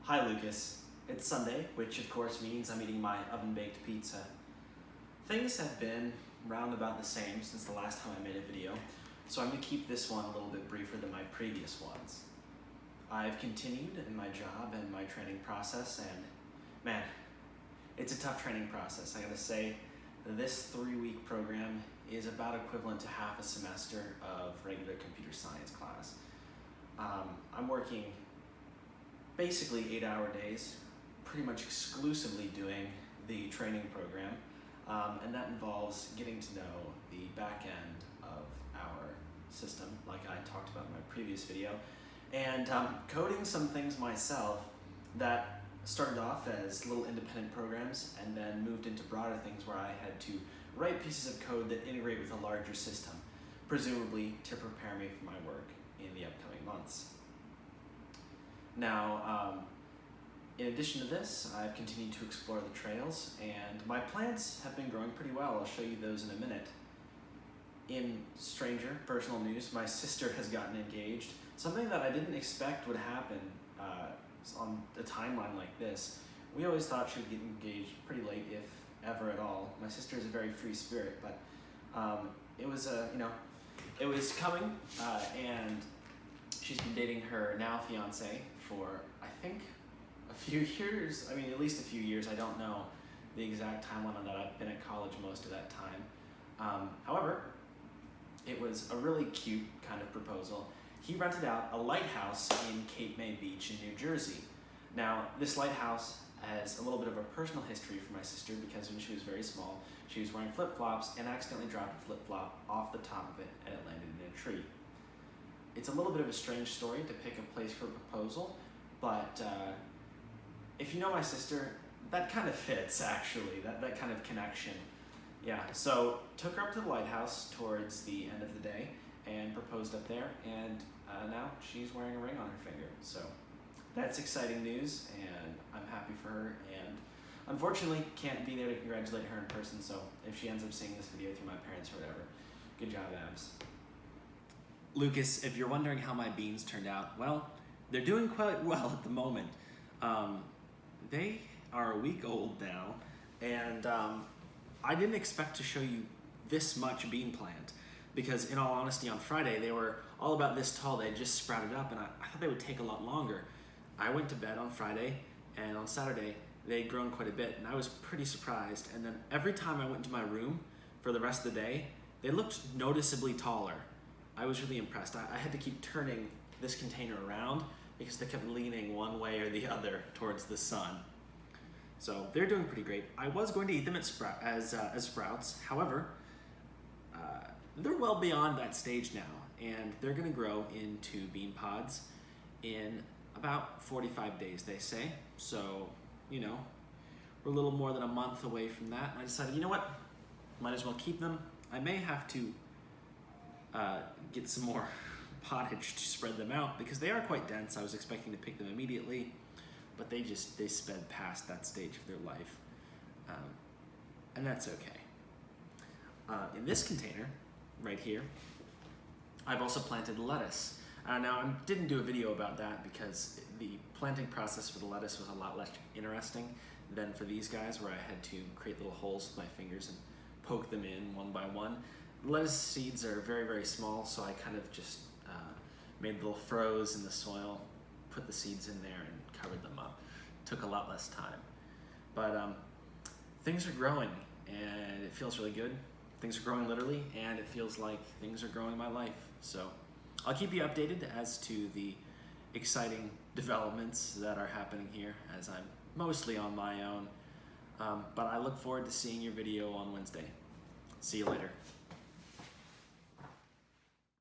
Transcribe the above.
Hi Lucas. It's Sunday, which of course means I'm eating my oven-baked pizza. Things have been round about the same since the last time I made a video, so I'm going to keep this one a little bit briefer than my previous ones. I've continued in my job and my training process, and man, it's a tough training process. I gotta say, this 3-week program is about equivalent to half a semester of regular computer science class. I'm working basically 8-hour days, pretty much exclusively doing the training program, and that involves getting to know the back end of our system, like I talked about in my previous video, and coding some things myself that started off as little independent programs and then moved into broader things where I had to write pieces of code that integrate with a larger system, presumably to prepare me for my work in the upcoming months. Now, in addition to this, I've continued to explore the trails, and my plants have been growing pretty well. I'll show you those in a minute. In stranger personal news, my sister has gotten engaged, something that I didn't expect would happen on a timeline like this. We always thought she would get engaged pretty late, if ever at all. My sister is a very free spirit, but it was it was coming, and she's been dating her now fiance for I think a few years. I mean, at least a few years. I don't know the exact timeline on that. I've been at college most of that time. However, it was a really cute kind of proposal. He rented out a lighthouse in Cape May Beach in New Jersey. Now, this lighthouse has a little bit of a personal history for my sister because when she was very small, she was wearing flip-flops and accidentally dropped a flip-flop off the top of it and it landed in a tree. It's a little bit of a strange story to pick a place for a proposal, but if you know my sister, that kind of fits actually, that kind of connection. Yeah, so took her up to the lighthouse towards the end of the day and proposed up there, and now she's wearing a ring on her finger. So that's exciting news, and I'm happy for her, and unfortunately can't be there to congratulate her in person, so if she ends up seeing this video through my parents or whatever, good job, Abs. Lucas, if you're wondering how my beans turned out, well, they're doing quite well at the moment. They are a week old now, and I didn't expect to show you this much bean plant, because in all honesty, on Friday, they were all about this tall. They had just sprouted up, and I thought they would take a lot longer. I went to bed on Friday, and on Saturday, they'd grown quite a bit, and I was pretty surprised. And then every time I went into my room for the rest of the day, they looked noticeably taller. I was really impressed. I had to keep turning this container around because they kept leaning one way or the other towards the sun. So they're doing pretty great. I was going to eat them as sprouts. However, they're well beyond that stage now, and they're gonna grow into bean pods in about 45 days, they say. So, you know, we're a little more than a month away from that. And I decided, you know what? Might as well keep them. I may have to get some more pottage to spread them out because they are quite dense. I was expecting to pick them immediately, but they sped past that stage of their life, and that's okay. In this container, right here, I've also planted lettuce. Now, I didn't do a video about that because the planting process for the lettuce was a lot less interesting than for these guys, where I had to create little holes with my fingers and poke them in one by one. Lettuce seeds are very, very small, so I kind of just made little furrows in the soil, put the seeds in there, and covered them up. Took a lot less time. But things are growing, and it feels really good. Things are growing literally, and it feels like things are growing in my life. So I'll keep you updated as to the exciting developments that are happening here, as I'm mostly on my own. But I look forward to seeing your video on Wednesday. See you later.